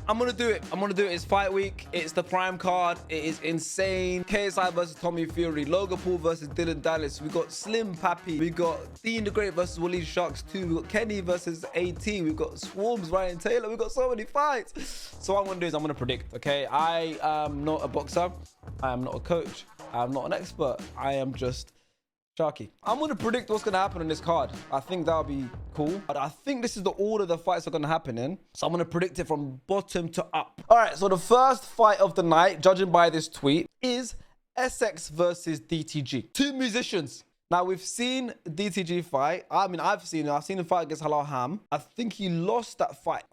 I'm gonna do it. I'm gonna do it. It's fight week. It's the prime card. It is insane. KSI versus Tommy Fury. Logan Paul versus Dillon Danis. We got Slim Papi. We got Deen the Great versus Walid Sharks 2. We got Kenny versus AT. We got Swarmz, Ryan Taylor. We got so many fights. So what I'm gonna do is I'm gonna predict. Okay, I am not a boxer. I am not a coach. I am not an expert. I am just Sharky. I'm going to predict what's going to happen on this card. I think that'll be cool. But I think this is the order the fights are going to happen in. So I'm going to predict it from bottom to up. All right, so the first fight of the night, judging by this tweet, is SX versus DTG. Two musicians. Now, we've seen DTG fight. I mean, I've seen him fight against Halal Ham. I think he lost that fight.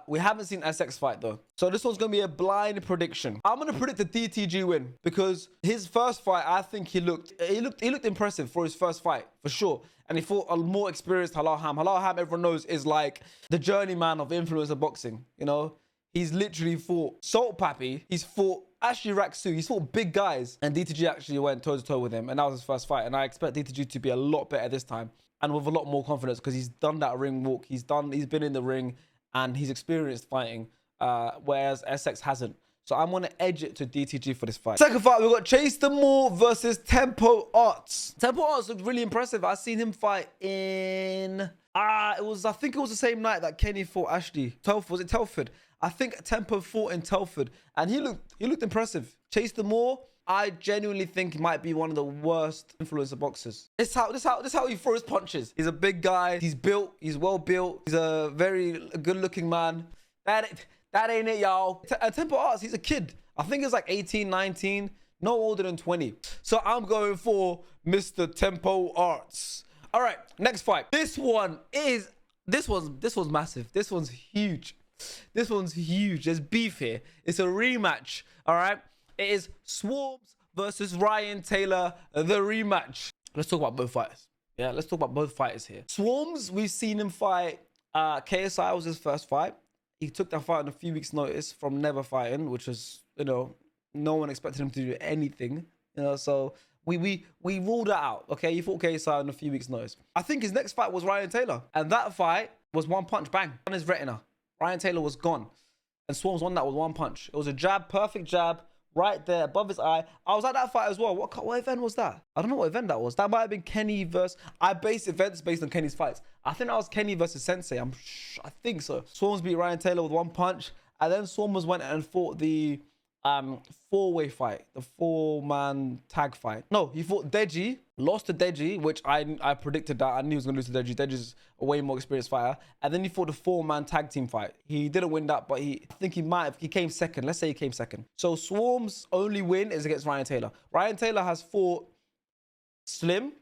We haven't seen SX fight, though. So this one's going to be a blind prediction. I'm going to predict the DTG win because his first fight, I think he looked impressive for his first fight, for sure. And he fought a more experienced Halal Ham. Halal Ham, everyone knows, is like the journeyman of influencer boxing, you know? He's literally fought Salt Papi. He's fought Ashley Raksu. He's fought big guys. And DTG actually went toe-to-toe with him. And that was his first fight. And I expect DTG to be a lot better this time. And with a lot more confidence because he's done that ring walk. He's been in the ring and he's experienced fighting. Whereas SX hasn't. So I'm going to edge it to DTG for this fight. Second fight, we've got DeMoor versus Tempo Arts. Tempo Arts looked really impressive. I seen him fight in... I think it was the same night that Kenny fought Ashley. Was it Telford? I think Tempo fought in Telford, and he looked impressive. DeMoor, I genuinely think he might be one of the worst influencer boxers. This how he throws punches. He's a big guy. He's built. He's well built. He's a very good-looking man. That ain't it, y'all. Tempo Arts, he's a kid. I think he's like 18, 19, no older than 20. So I'm going for Mr. Tempo Arts. All right, next fight. This one's massive. This one's huge. This one's huge. There's beef here. It's a rematch. All right. It is Swarmz versus Ryan Taylor, the rematch. Let's talk about both fighters. Yeah, let's talk about both fighters here. Swarmz, we've seen him fight. KSI was his first fight. He took that fight on a few weeks' notice from never fighting, which was, you know, no one expected him to do anything. You know, so we ruled it out. Okay, he fought KSI on a few weeks' notice. I think his next fight was Ryan Taylor, and that fight was one punch, bang, on his retina. Ryan Taylor was gone. And Swarmz won that with one punch. It was a jab, perfect jab, right there above his eye. I was at that fight as well. What event was that? I don't know what event that was. That might have been Kenny versus... I base events based on Kenny's fights. I think that was Kenny versus Sensei. I think so. Swarmz beat Ryan Taylor with one punch. And then Swarmz went and fought the four-way fight. The four-man tag fight. No, he fought Deji. Lost to Deji, which I predicted that. I knew he was going to lose to Deji. Deji's a way more experienced fighter. And then he fought the four-man tag team fight. He didn't win that, but I think he might have. He came second. Let's say he came second. So Swarm's only win is against Ryan Taylor. Ryan Taylor has fought Slim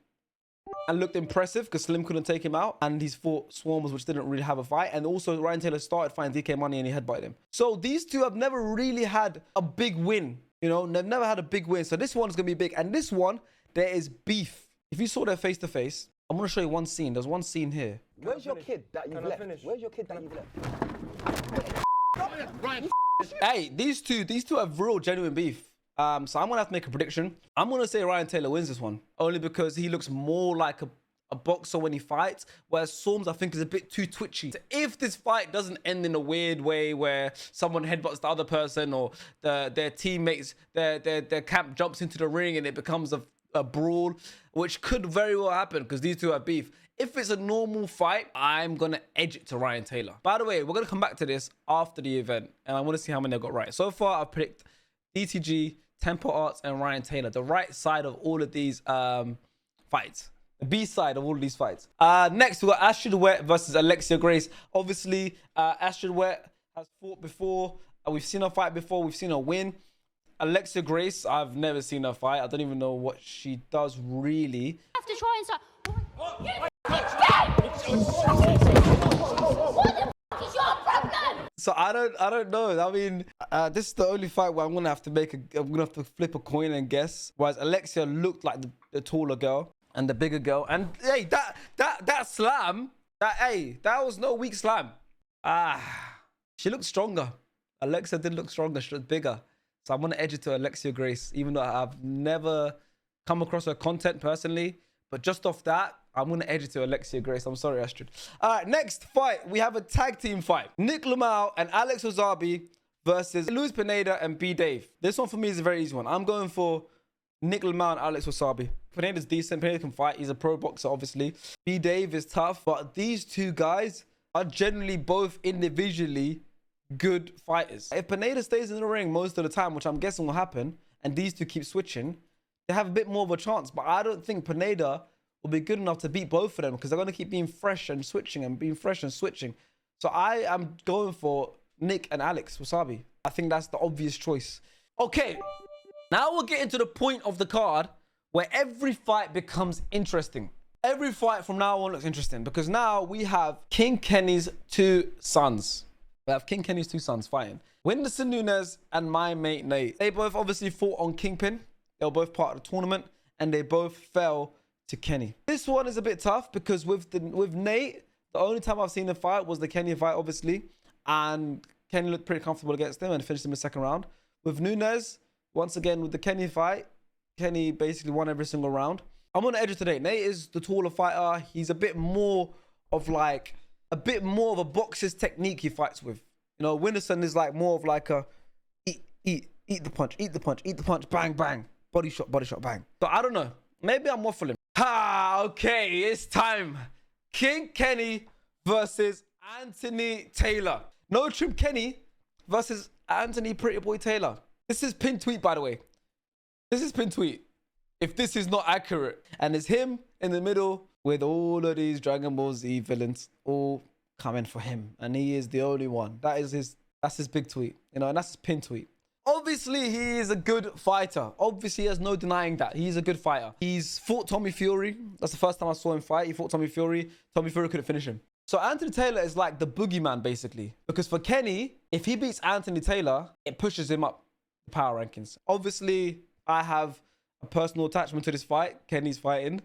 and looked impressive because Slim couldn't take him out. And he's fought Swarmz, which didn't really have a fight. And also Ryan Taylor started fighting DK Money and he headbutted him. So these two have never really had a big win. You know, they've never had a big win. So this one's going to be big. And this one, there is beef. If you saw their face-to-face, I'm going to show you one scene. There's one scene here. Where's your kid that you've left? Where's your kid that you've left? Hey, these two have real genuine beef. So I'm going to have to make a prediction. I'm going to say Ryan Taylor wins this one. Only because he looks more like a boxer when he fights. Whereas Swarmz, I think, is a bit too twitchy. So if this fight doesn't end in a weird way where someone headbutts the other person or their teammates, their camp jumps into the ring and it becomes a brawl, which could very well happen because these two have beef. If it's a normal fight, I'm going to edge it to Ryan Taylor. By the way, we're going to come back to this after the event and I want to see how many I got right. So far, I've picked DTG, Tempo Arts, and Ryan Taylor, the right side of all of these fights. The B side of all of these fights. Next, we got Astrid Wett versus Alexia Grace. Obviously, Astrid Wett has fought before. We've seen her fight before. We've seen her win. Alexia Grace, I've never seen her fight. I don't even know what she does really. I have to try and start. What the f is your problem? So I don't know. I mean, this is the only fight where I'm gonna have to flip a coin and guess. Whereas Alexia looked like the taller girl and the bigger girl. And hey, that slam, that was no weak slam. She looked stronger. Alexia did look stronger. She looked bigger. So I'm going to edge it to Alexia Grace, even though I've never come across her content personally. But just off that, I'm going to edit to Alexia Grace. I'm sorry, Astrid. All right, next fight. We have a tag team fight. NichLMAO and Alex Wassabi versus Pineda and BDave. This one for me is a very easy one. I'm going for NichLMAO and Alex Wassabi. Pineda's decent. Pineda can fight. He's a pro boxer, obviously. BDave is tough, but these two guys are generally both individually good fighters. If Pineda stays in the ring most of the time, which I'm guessing will happen, and these two keep switching, they have a bit more of a chance. But I don't think Pineda will be good enough to beat both of them because they're going to keep being fresh and switching and being fresh and switching. So I am going for Nick and Alex Wassabi. I think that's the obvious choice. Okay, now we'll get into the point of the card where every fight becomes interesting. Every fight from now on looks interesting because now we have King Kenny's two sons. We have King Kenny's two sons fighting. Whindersson Nunes and my mate Nate. They both obviously fought on Kingpin. They were both part of the tournament and they both fell to Kenny. This one is a bit tough because with Nate, the only time I've seen him fight was the Kenny fight, obviously. And Kenny looked pretty comfortable against him and finished him in the second round. With Nunes, once again, with the Kenny fight, Kenny basically won every single round. I'm on the edge of today. Nate is the taller fighter. He's a bit more of a boxer's technique he fights with. You know, Whindersson is like more of like a eat the punch, bang, bang, body shot, bang. So I don't know. Maybe I'm waffling. Okay, it's time. King Kenny versus Anthony Taylor. No Trim Kenny versus Anthony Pretty Boy Taylor. This is pinned tweet, by the way. This is pinned tweet. If this is not accurate. And it's him in the middle with all of these Dragon Ball Z villains all coming for him. And he is the only one. That's his big tweet. You know, and that's his pinned tweet. Obviously, he is a good fighter. Obviously, there's no denying that. He's a good fighter. He's fought Tommy Fury. That's the first time I saw him fight. He fought Tommy Fury. Tommy Fury couldn't finish him. So Anthony Taylor is like the boogeyman, basically. Because for Kenny, if he beats Anthony Taylor, it pushes him up the power rankings. Obviously, I have a personal attachment to this fight. Kenny's fighting.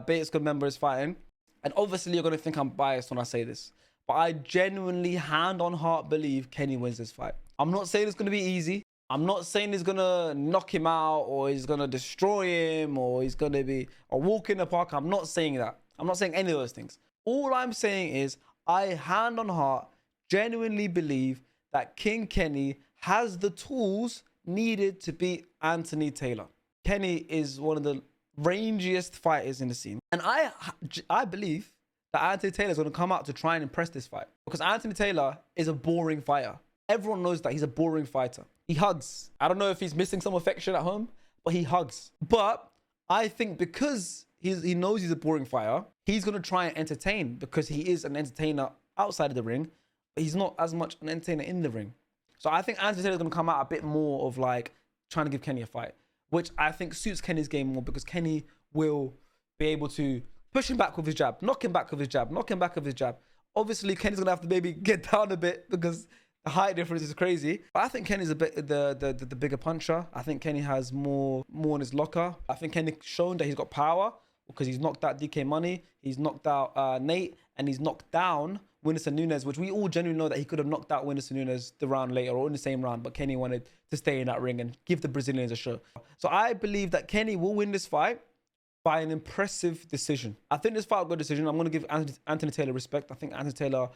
Bates good member is fighting. And obviously, you're going to think I'm biased when I say this. But I genuinely, hand on heart, believe Kenny wins this fight. I'm not saying it's going to be easy. I'm not saying he's going to knock him out or he's going to destroy him or he's going to be a walk in the park. I'm not saying that. I'm not saying any of those things. All I'm saying is I, hand on heart, genuinely believe that King Kenny has the tools needed to beat Anthony Taylor. Kenny is one of the rangiest fighters in the scene. And I believe that Anthony Taylor is going to come out to try and impress this fight. Because Anthony Taylor is a boring fighter. Everyone knows that he's a boring fighter. He hugs. I don't know if he's missing some affection at home, but he hugs. But I think because he knows he's a boring fighter, he's going to try and entertain because he is an entertainer outside of the ring, but he's not as much an entertainer in the ring. So I think Anthony Taylor's going to come out a bit more of like trying to give Kenny a fight, which I think suits Kenny's game more because Kenny will be able to push him back with his jab, knock him back with his jab, knock him back with his jab. Obviously, Kenny's going to have to maybe get down a bit because the height difference is crazy. But I think Kenny's a bit the bigger puncher. I think Kenny has more in his locker. I think Kenny's shown that he's got power because he's knocked out DK Money, he's knocked out Nate, and he's knocked down Whindersson Nunes, which we all genuinely know that he could have knocked out Whindersson Nunes the round later or in the same round, but Kenny wanted to stay in that ring and give the Brazilians a show. So I believe that Kenny will win this fight by an impressive decision. I think this fight will go decision. I'm going to give Anthony Taylor respect. I think Anthony Taylor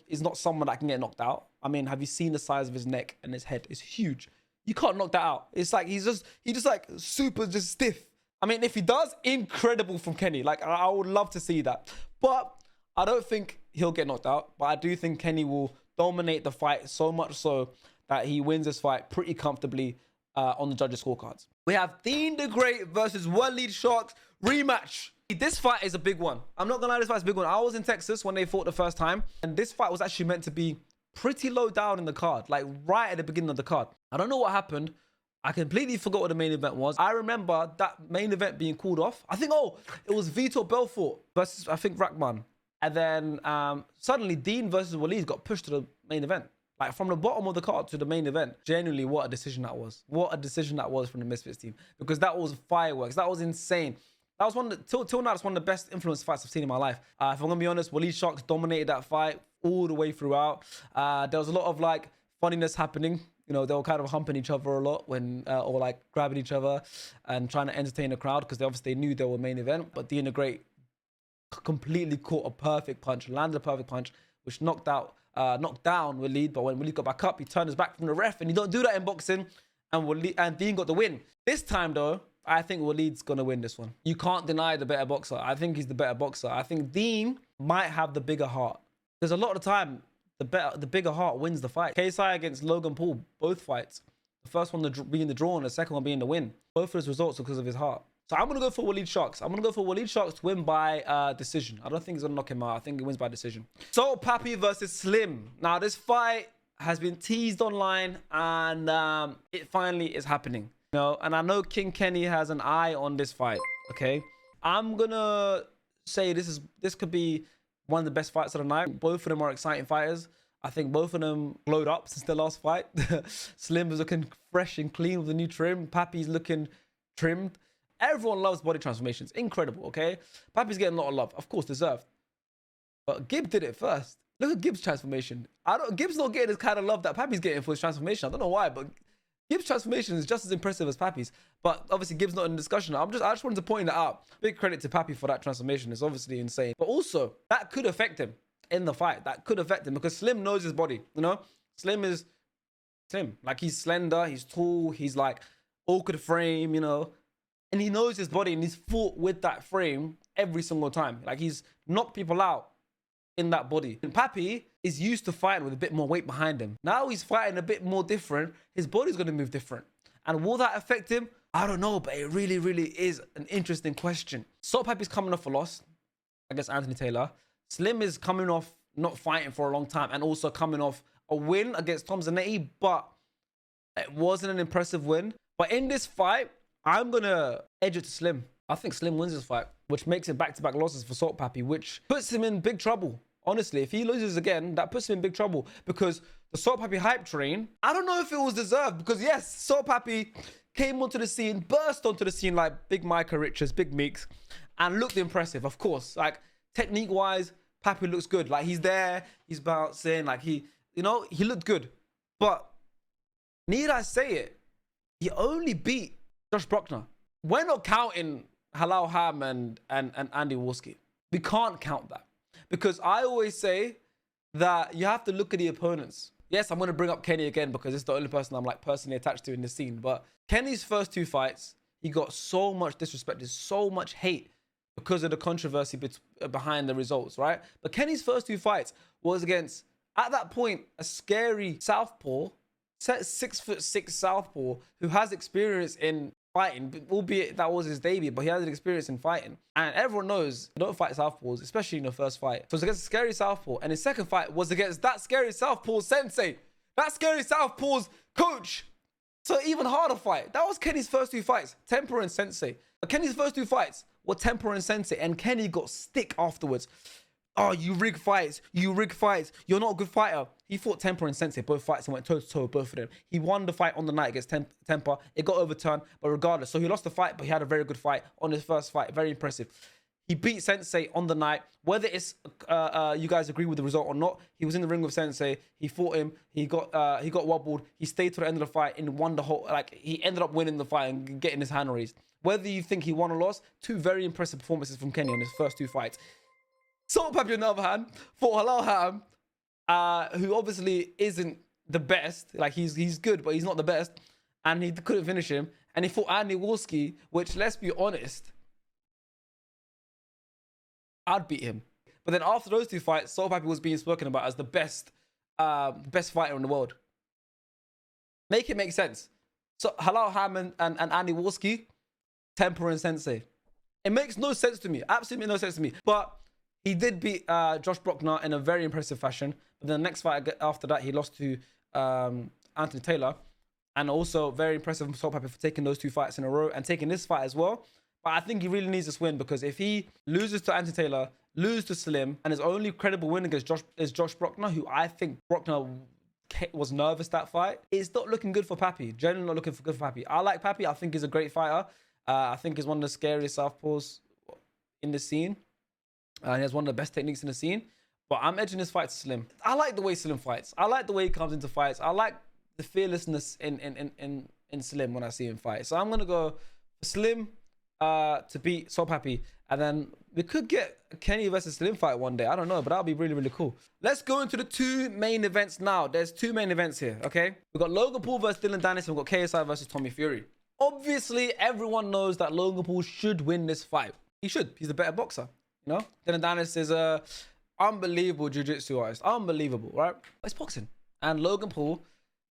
is not someone that can get knocked out. I mean, have you seen the size of his neck and his head? It's huge. You can't knock that out. It's like he's just like super just stiff. I mean, if he does, incredible from Kenny. Like, I would love to see that. But I don't think he'll get knocked out. But I do think Kenny will dominate the fight so much so that he wins this fight pretty comfortably on the judges' scorecards. We have Deen the Great versus Walid Sharks rematch. This fight is a big one. I'm not gonna lie, this fight's a big one. I was in Texas when they fought the first time, and this fight was actually meant to be pretty low down in the card, like right at the beginning of the card. I don't know what happened. I completely forgot what the main event was. I remember that main event being called off. I think, it was Vitor Belfort versus, I think, Rahman. And then suddenly Deen versus Walid got pushed to the main event. Like from the bottom of the card to the main event. Genuinely, what a decision that was. What a decision that was from the Misfits team. Because that was fireworks. That was insane. That was till now, it's one of the best influence fights I've seen in my life. If I'm gonna be honest, Walid Sharks dominated that fight all the way throughout. There was a lot of like funniness happening. You know, they were kind of humping each other a lot when, or like grabbing each other and trying to entertain the crowd because they obviously knew they were main event. But Deen the Great completely caught a perfect punch, landed a perfect punch, which knocked down Walid. But when Walid got back up, he turned his back from the ref, and you don't do that in boxing. And Deen got the win. This time though, I think Walid's gonna win this one. You can't deny the better boxer. I think he's the better boxer. I think Deen might have the bigger heart. There's a lot of the time, the bigger heart wins the fight. KSI against Logan Paul, both fights. The first one being the draw and the second one being the win. Both of his results are because of his heart. So I'm going to go for Walid Sharks. I'm going to go for Walid Sharks to win by decision. I don't think he's going to knock him out. I think he wins by decision. So Papi versus Slim. Now this fight has been teased online and it finally is happening. You know, and I know King Kenny has an eye on this fight. Okay. I'm going to say this could be one of the best fights of the night. Both of them are exciting fighters. I think both of them glowed up since the last fight. Slim is looking fresh and clean with the new trim. Papi's looking trimmed. Everyone loves body transformations. Incredible, okay? Papi's getting a lot of love. Of course, deserved. But Gibbs did it first. Look at Gibbs' transformation. Gibbs not getting this kind of love that Papi's getting for his transformation. I don't know why, but Gibbs' transformation is just as impressive as Papi's. But obviously, Gibbs not in the discussion. I just wanted to point that out. Big credit to Papi for that transformation. It's obviously insane. But also, that could affect him in the fight. That could affect him because Slim knows his body, you know? Slim is Slim. Like, he's slender, he's tall, he's like awkward frame, you know? And he knows his body and he's fought with that frame every single time. Like, he's knocked people out in that body. And Papi is used to fighting with a bit more weight behind him. Now he's fighting a bit more different. His body's going to move different. And will that affect him? I don't know, but it really, really is an interesting question. So Papi's coming off a loss against Anthony Taylor. Slim is coming off not fighting for a long time and also coming off a win against Tom Zanetti, but it wasn't an impressive win. But in this fight, I'm going to edge it to Slim. I think Slim wins this fight, which makes it back-to-back losses for Salt Papi, which puts him in big trouble. Honestly, if he loses again, that puts him in big trouble because the Salt Papi hype train, I don't know if it was deserved because yes, Salt Papi came onto the scene, burst onto the scene like Big Micah Richards, Big Meeks, and looked impressive, of course. Like, technique-wise, Papi looks good. Like, he's there, he's bouncing, like he looked good. But need I say it, he only beat Josh Bruckner. We're not counting Halal Ham and Andy Warski. We can't count that. Because I always say that you have to look at the opponents. Yes, I'm going to bring up Kenny again because it's the only person I'm like personally attached to in the scene. But Kenny's first two fights, he got so much disrespected, so much hate because of the controversy behind the results, right? But Kenny's first two fights was against, at that point, a scary southpaw, 6'6" southpaw who has experience in fighting, albeit that was his debut, but he has an experience in fighting. And everyone knows you don't fight southpaws, especially in the first fight. So it was against a scary southpaw, and his second fight was against that scary southpaw's sensei, that scary southpaw's coach. So even harder fight. That was Kenny's first two fights, Temper and Sensei. But Kenny's first two fights were Temper and Sensei, and Kenny got stick afterwards. Oh, you rig fights, you're not a good fighter. He fought Temper and Sensei both fights and went toe-to-toe with both of them. He won the fight on the night against Temper. It got overturned, but regardless. So he lost the fight, but he had a very good fight on his first fight. Very impressive. He beat Sensei on the night. Whether it's you guys agree with the result or not, he was in the ring with Sensei. He fought him. He got wobbled. He stayed to the end of the fight and won the whole. Like, he ended up winning the fight and getting his hand raised. Whether you think he won or lost, two very impressive performances from Kenny in his first two fights. Salt Papi, on the other hand, fought Halal Ham, who obviously isn't the best. Like, he's good, but he's not the best. And he couldn't finish him. And he fought Andy Warski, which, let's be honest, I'd beat him. But then after those two fights, Salt Papi was being spoken about as the best fighter in the world. Make it make sense. So Halal Ham and Andy Warski, Temper and Sensei. It makes no sense to me. Absolutely no sense to me. But he did beat Josh Bruckner in a very impressive fashion. But then the next fight after that, he lost to Anthony Taylor. And also very impressive from Salt Papi for taking those two fights in a row and taking this fight as well. But I think he really needs this win because if he loses to Anthony Taylor, loses to Slim, and his only credible win against Josh Bruckner, who I think Bruckner was nervous that fight, it's not looking good for Papi. Generally not looking good for Papi. I like Papi. I think he's a great fighter. I think he's one of the scariest southpaws in the scene. He has one of the best techniques in the scene. But I'm edging this fight to Slim. I like the way Slim fights. I like the way he comes into fights. I like the fearlessness in Slim when I see him fight. So I'm going to go for Slim to beat Salt Papi And then we could get a Kenny versus Slim fight one day. I don't know, but that'll be really, really cool. Let's go into the two main events now. There's two main events here, okay? We've got Logan Paul versus Dillon Danis, and we've got KSI versus Tommy Fury. Obviously, everyone knows that Logan Paul should win this fight. He should. He's the better boxer, you know? Dillon Danis is a unbelievable jiu-jitsu artist. Unbelievable, right? But it's boxing. And Logan Paul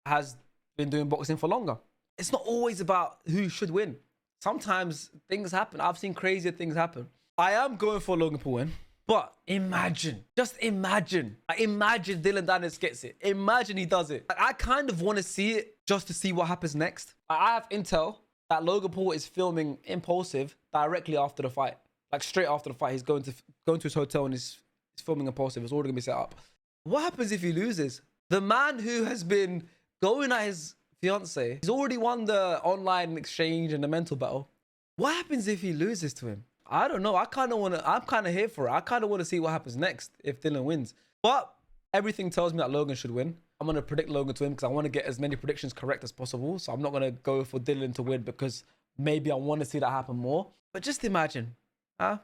has been doing boxing for longer. It's not always about who should win. Sometimes things happen. I've seen crazier things happen. I am going for Logan Paul win, but imagine, just imagine. Imagine Dillon Danis gets it. Imagine he does it. Like, I kind of want to see it just to see what happens next. I have intel that Logan Paul is filming Impulsive directly after the fight. Like straight after the fight, he's going to his hotel and he's filming Impulsive. It's already gonna be set up. What happens if he loses? The man who has been going at his fiance, he's already won the online exchange and the mental battle. What happens if he loses to him? I don't know. I'm kind of here for it. I kind of want to see what happens next if Dillon wins. But everything tells me that Logan should win. I'm going to predict Logan to win because I want to get as many predictions correct as possible. So I'm not going to go for Dillon to win because maybe I want to see that happen more. But just imagine, huh?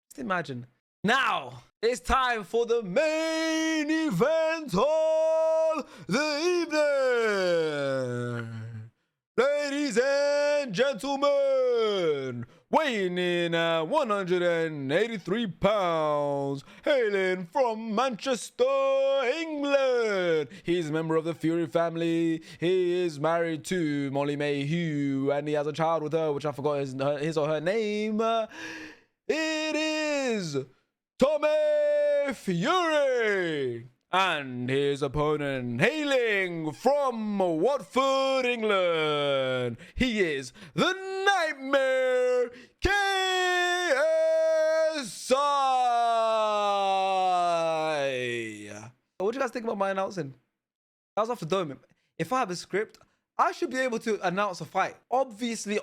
Just imagine. Now, it's time for the main event of the evening. Ladies and gentlemen, weighing in at 183 pounds, hailing from Manchester, England. He's a member of the Fury family. He is married to Molly Mayhew, and he has a child with her, which I forgot his or her name. It is Tommy Fury. And his opponent, hailing from Watford, England, he is the Nightmare KSI. What do you guys think about my announcing? That was off the dome. If I have a script, I should be able to announce a fight. Obviously.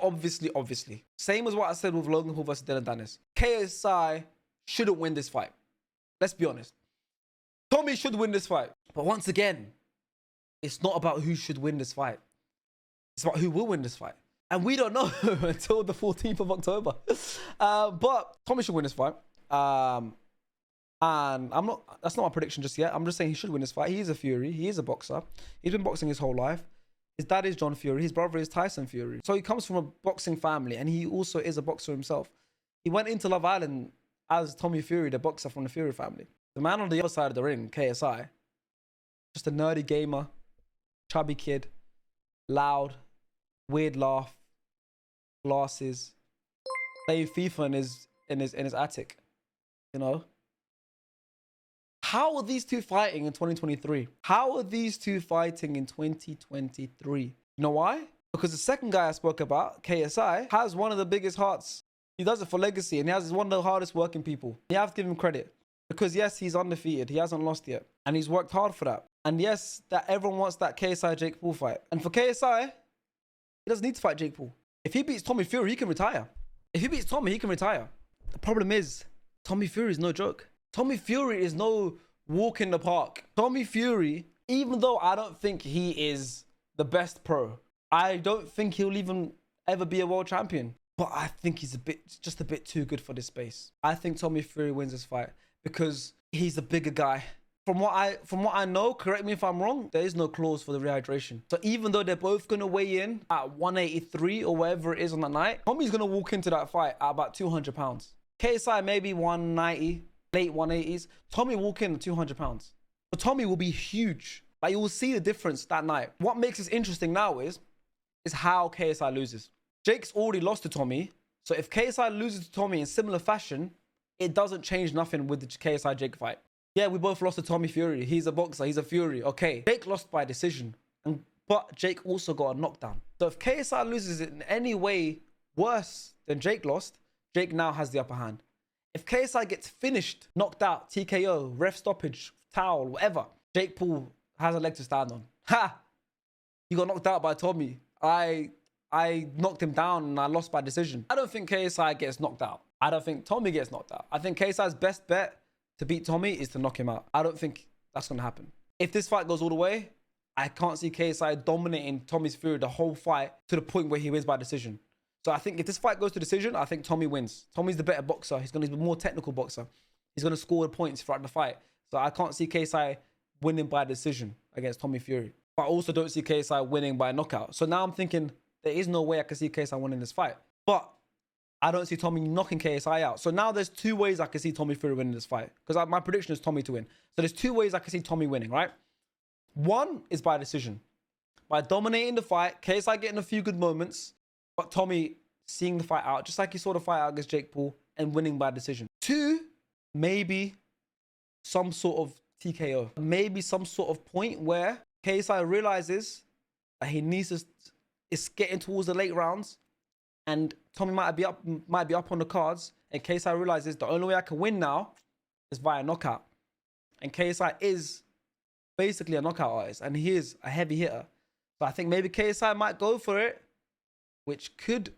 Same as what I said with Logan Paul versus Dillon Danis. KSI shouldn't win this fight. Let's be honest. Tommy should win this fight. But once again, it's not about who should win this fight. It's about who will win this fight. And we don't know until the 14th of October. But Tommy should win this fight. And that's not my prediction just yet. I'm just saying he should win this fight. He is a Fury. He is a boxer. He's been boxing his whole life. His dad is John Fury. His brother is Tyson Fury. So he comes from a boxing family and he also is a boxer himself. He went into Love Island as Tommy Fury, the boxer from the Fury family. The man on the other side of the ring, KSI, just a nerdy gamer, chubby kid, loud, weird laugh, glasses, playing FIFA in his attic, you know? How are these two fighting in 2023? How are these two fighting in 2023? You know why? Because the second guy I spoke about, KSI, has one of the biggest hearts. He does it for legacy and he's one of the hardest working people. You have to give him credit. Because yes, he's undefeated. He hasn't lost yet. And he's worked hard for that. And yes, that everyone wants that KSI-Jake Paul fight. And for KSI, he doesn't need to fight Jake Paul. If he beats Tommy Fury, he can retire. If he beats Tommy, he can retire. The problem is, Tommy Fury is no joke. Tommy Fury is no walk in the park. Tommy Fury, even though I don't think he is the best pro, I don't think he'll even ever be a world champion. But I think he's just a bit too good for this space. I think Tommy Fury wins this fight. Because he's the bigger guy. From what I know, correct me if I'm wrong, there is no clause for the rehydration. So even though they're both going to weigh in at 183 or whatever it is on that night, Tommy's going to walk into that fight at about 200 pounds. KSI maybe 190, late 180s. Tommy walk in at 200 pounds. So Tommy will be huge. Like you will see the difference that night. What makes this interesting now is how KSI loses. Jake's already lost to Tommy. So if KSI loses to Tommy in similar fashion, it doesn't change nothing with the KSI-Jake fight. Yeah, we both lost to Tommy Fury. He's a boxer. He's a Fury. Okay. Jake lost by decision. But Jake also got a knockdown. So if KSI loses it in any way worse than Jake lost, Jake now has the upper hand. If KSI gets finished, knocked out, TKO, ref stoppage, towel, whatever, Jake Paul has a leg to stand on. Ha! You got knocked out by Tommy. I knocked him down and I lost by decision. I don't think KSI gets knocked out. I don't think Tommy gets knocked out. I think KSI's best bet to beat Tommy is to knock him out. I don't think that's going to happen. If this fight goes all the way, I can't see KSI dominating Tommy's Fury the whole fight to the point where he wins by decision. So I think if this fight goes to decision, I think Tommy wins. Tommy's the better boxer. He's going to be a more technical boxer. He's going to score the points throughout the fight. So I can't see KSI winning by decision against Tommy Fury. But I also don't see KSI winning by knockout. So now I'm thinking there is no way I can see KSI winning this fight. But I don't see Tommy knocking KSI out. So now there's 2 ways I can see Tommy Fury winning this fight. Because my prediction is Tommy to win. So there's 2 ways I can see Tommy winning, right? One is by decision. By dominating the fight, KSI getting a few good moments, but Tommy seeing the fight out, just like he saw the fight out against Jake Paul, and winning by decision. 2, maybe some sort of TKO. Maybe some sort of point where KSI realizes that he needs to, it's getting towards the late rounds, and Tommy might be up on the cards, and KSI realizes the only way I can win now is via knockout. And KSI is basically a knockout artist, and he is a heavy hitter. So I think maybe KSI might go for it, which could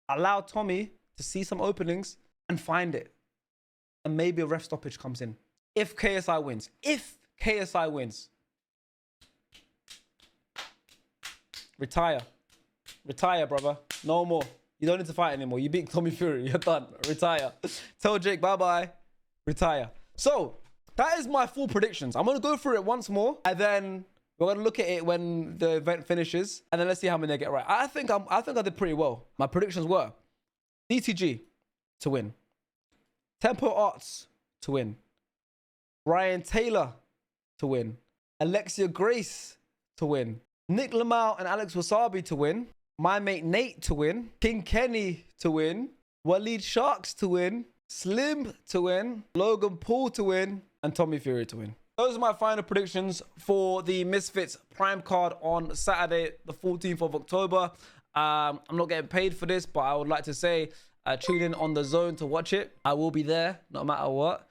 allow Tommy to see some openings and find it. And maybe a ref stoppage comes in. If KSI wins. If KSI wins. Retire. Retire, brother. No more. You don't need to fight anymore. You beat Tommy Fury. You're done. Retire. Tell Jake bye-bye. Retire. So, that is my full predictions. I'm going to go through it once more, and then we're going to look at it when the event finishes, and then let's see how many I get right. I think I did pretty well. My predictions were DTG to win, Tempo Arts to win, Ryan Taylor to win, Alexia Grace to win, NichLMAO and Alex Wassabi to win, my mate Nate to win, King Kenny to win, Walid Sharks to win, Slim to win, Logan Paul to win, and Tommy Fury to win. Those are my final predictions for the Misfits Prime card on Saturday, the 14th of October. I'm not getting paid for this, but I would like to say tune in on The Zone to watch it. I will be there no matter what.